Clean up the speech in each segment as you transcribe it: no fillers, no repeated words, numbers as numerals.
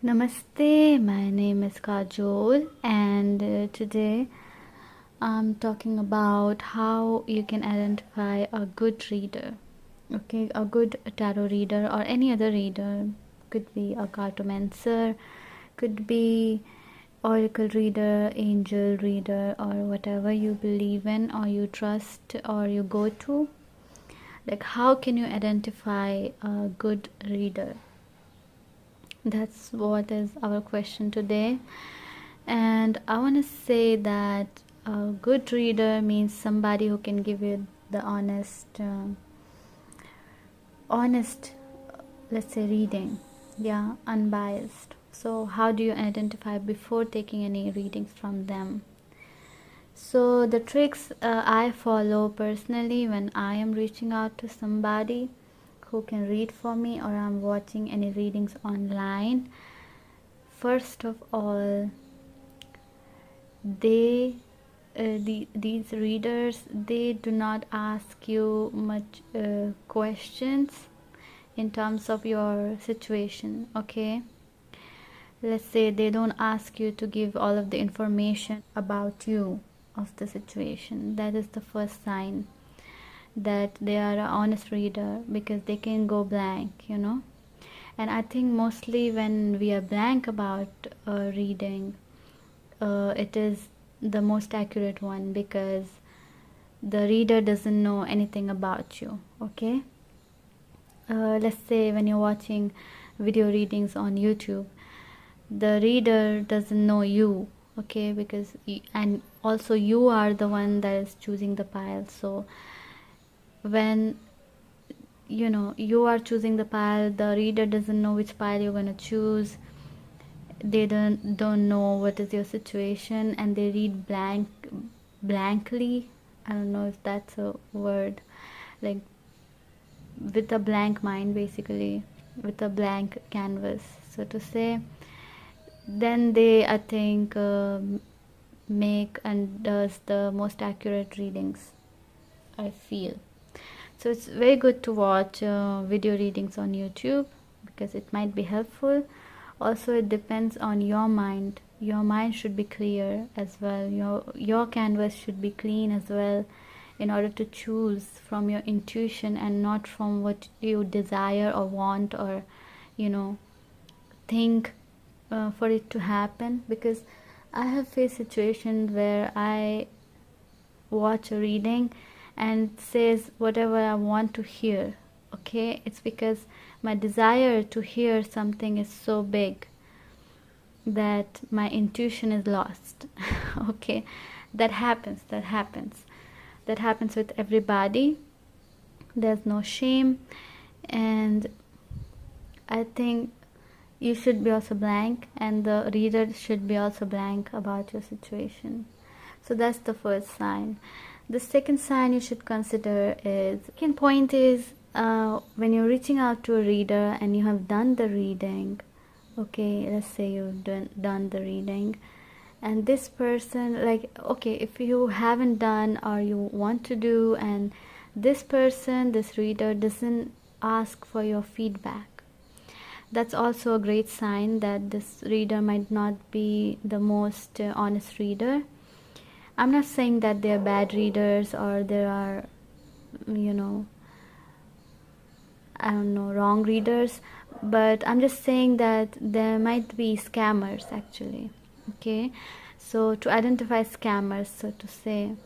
Namaste, my name is Kajol, and today I'm talking about how you can identify a good reader. Okay, a good tarot reader or any other reader, could be a cartomancer, could be oracle reader, angel reader, or whatever you believe in or you trust or you go to. Like, how can you identify a good reader? That's what is our question today. And I want to say that a good reader means somebody who can give you the honest, let's say, reading. Yeah, unbiased. So, how do you identify before taking any readings from them? So, the tricks I follow personally when I am reaching out to somebody who can read for me or I'm watching any readings online. First of all, these readers, they do not ask you much questions in terms of your situation. Okay, let's say they don't ask you to give all of the information about you of the situation. That is the first sign that they are an honest reader, because they can go blank. And I think mostly when we are blank about reading, it is the most accurate one, because the reader doesn't know anything about you. Okay, let's say when you're watching video readings on YouTube, the reader doesn't know you. Okay, because and also you are the one that is choosing the pile. So when you are choosing the pile, the reader doesn't know which pile you're going to choose. They don't know what is your situation, and they read blankly. I don't know if that's a word, like with a blank mind, basically, with a blank canvas, so to say. Then they, I think, make and does the most accurate readings, I feel. So it's very good to watch video readings on YouTube, because it might be helpful. Also, it depends on your mind. Your mind should be clear as well. Your canvas should be clean as well, in order to choose from your intuition and not from what you desire or want, or think for it to happen. Because I have faced situations where I watch a reading and it says whatever I want to hear. Okay, it's because my desire to hear something is so big that my intuition is lost. Okay, that happens with everybody. There's no shame, and I think you should be also blank, and the reader should be also blank about your situation. So that's the first sign. The second sign you should consider is, second point is, when you're reaching out to a reader and you have done the reading. Okay, let's say you've done the reading, and this person, like, okay, if you haven't done or you want to do, and this reader doesn't ask for your feedback, that's also a great sign that this reader might not be the most honest reader. I'm not saying that they're bad readers or there are, I don't know, wrong readers, but I'm just saying that there might be scammers actually. Okay, so to identify scammers, so to say,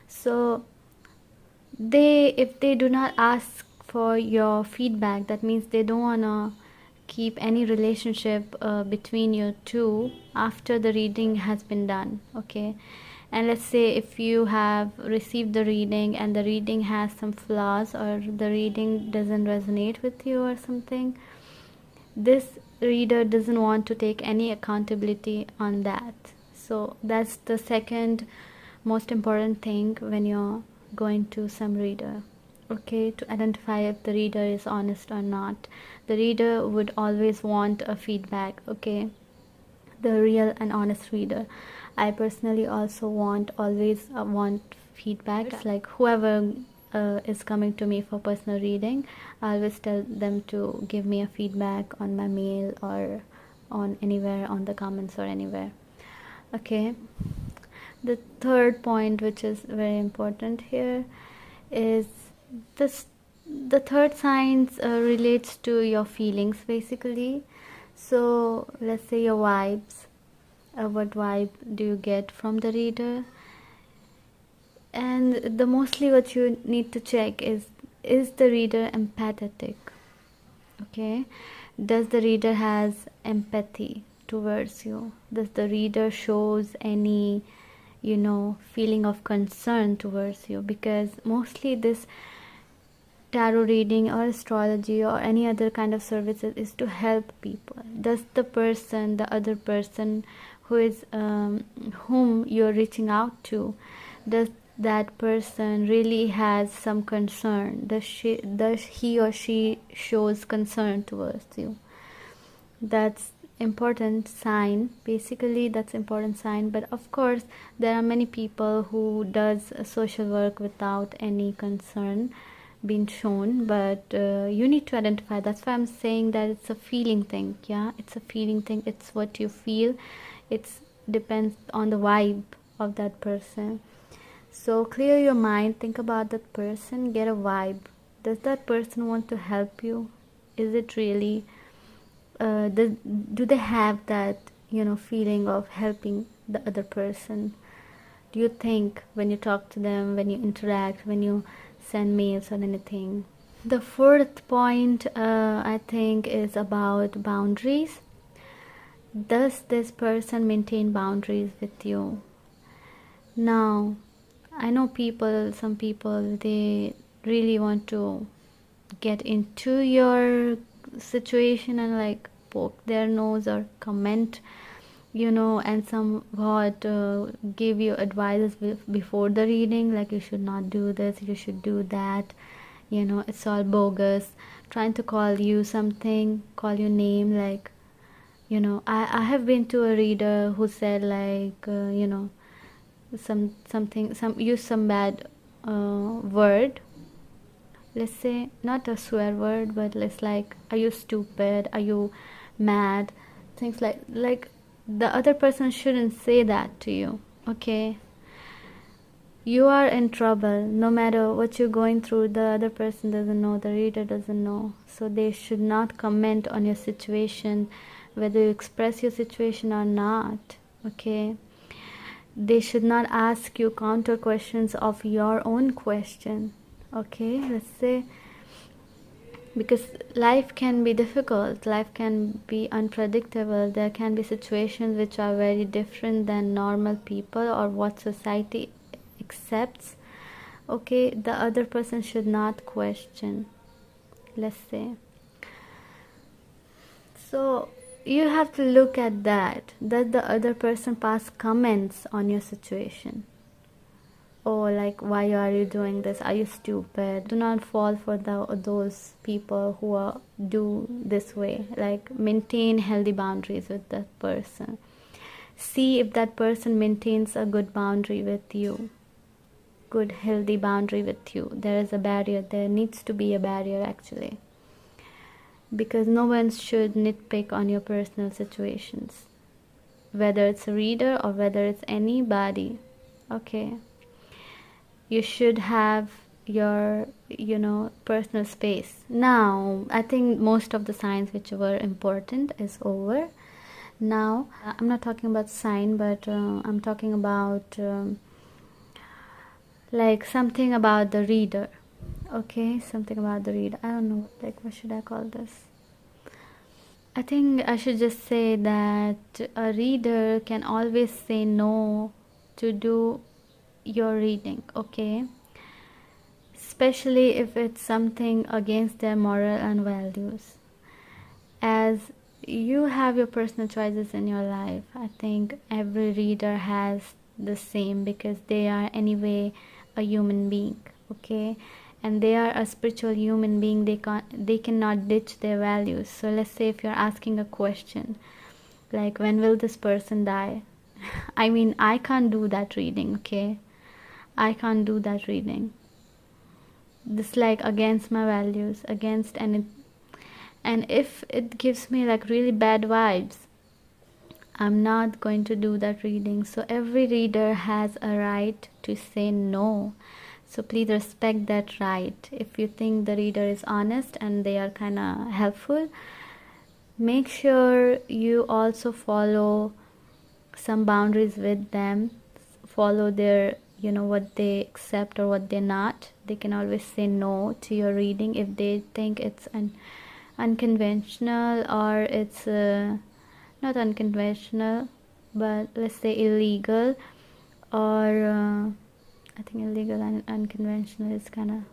so if they do not ask for your feedback, that means they don't want to keep any relationship between you two after the reading has been done. Okay, and let's say if you have received the reading and the reading has some flaws, or the reading doesn't resonate with you or something, this reader doesn't want to take any accountability on that. So that's the second most important thing when you're going to some reader. Okay, to identify if the reader is honest or not. The reader would always want a feedback. Okay, the real and honest reader. I personally also always want feedback. It's like whoever is coming to me for personal reading, I always tell them to give me a feedback on my mail or on anywhere on the comments or anywhere. Okay, the third point, which is very important here, is this the third signs relates to your feelings basically. So let's say your vibes. What vibe do you get from the reader? And the mostly what you need to check is the reader empathetic? Okay, does the reader has empathy towards you? Does the reader shows any feeling of concern towards you? Because mostly this tarot reading or astrology or any other kind of services is to help people. Does the other person who is whom you're reaching out to, does that person really has some concern? Does he or she shows concern towards you? That's important sign. Basically that's important sign. But of course there are many people who does social work without any concern being shown, but you need to identify. That's why I'm saying that it's a feeling thing. Yeah, it's a feeling thing. It's what you feel. It's depends on the vibe of that person. So clear your mind, think about that person, get a vibe. Does that person want to help you? Is it really do they have that feeling of helping the other person? Do you think when you talk to them, when you interact, when you send mails or anything? The fourth point I think is about boundaries. Does this person maintain boundaries with you? Now I know some people they really want to get into your situation and like poke their nose or comment, and somewhat give you advices before the reading, like you should not do this, you should do that, it's all bogus, trying to call you something, call your name, like I have been to a reader who said like use some bad word, let's say not a swear word, but let's like, are you stupid, are you mad, things like the other person shouldn't say that to you. Okay, you are in trouble. No matter what you're going through, the other person doesn't know, the reader doesn't know, so they should not comment on your situation, whether you express your situation or not. Okay, they should not ask you counter questions of your own question. Okay, let's say, because life can be difficult, life can be unpredictable, there can be situations which are very different than normal people or what society accepts. Okay, the other person should not question, let's say. So you have to look at that the other person pass comments on your situation. Oh, like, why are you doing this? Are you stupid? Do not fall for those people who do this way. Like, maintain healthy boundaries with that person. See if that person maintains a good boundary with you. Good, healthy boundary with you. There is a barrier. There needs to be a barrier, actually. Because no one should nitpick on your personal situations. Whether it's a reader or whether it's anybody. Okay. You should have your personal space. Now I think most of the signs which were important is over. Now I'm not talking about sign, but I'm talking about like something about the reader. Okay, something about the reader. I don't know, like, what should I call this? I think I should just say that a reader can always say no to do your reading. Okay, especially if it's something against their moral and values. As you have your personal choices in your life, I think every reader has the same, because they are anyway a human being. Okay, and they are a spiritual human being. They cannot ditch their values. So let's say if you're asking a question like, when will this person die? I mean, I can't do that reading. Okay, I can't do that reading. This like against my values, against, and if it gives me like really bad vibes, I'm not going to do that reading. So every reader has a right to say no. So please respect that right. If you think the reader is honest and they are kind of helpful, make sure you also follow some boundaries with them. Follow their, what they accept or what they're not. They can always say no to your reading if they think it's unconventional, or it's not unconventional, but let's say illegal, or I think illegal and unconventional is kind of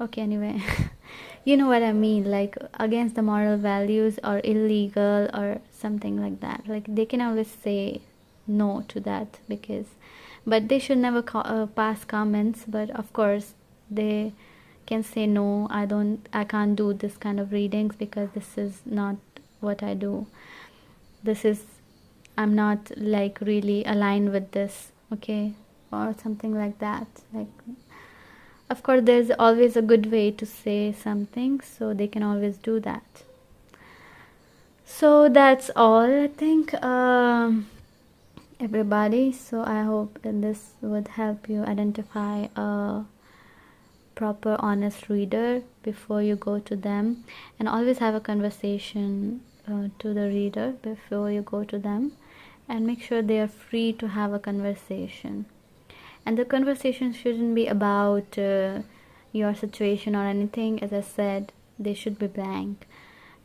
okay, anyway. You know what I mean, like against the moral values or illegal or something like that. Like they can always say no to that, because but they should never pass comments. But of course they can say no, I can't do this kind of readings because this is not what I do. This is, I'm not like really aligned with this, okay, or something like that. Like, of course there's always a good way to say something, so they can always do that. So that's all, I think, everybody. So I hope that this would help you identify a proper honest reader before you go to them, and always have a conversation to the reader before you go to them, and make sure they are free to have a conversation. And the conversation shouldn't be about your situation or anything. As I said, they should be blank.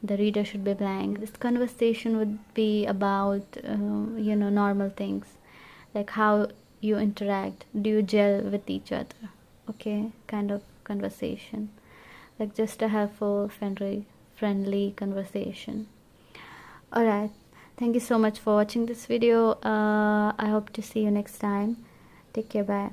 The reader should be blank. This conversation would be about normal things, like how you interact, do you gel with each other, okay, kind of conversation, like just a helpful, friendly conversation. All right, thank you so much for watching this video. I hope to see you next time. Take care, bye.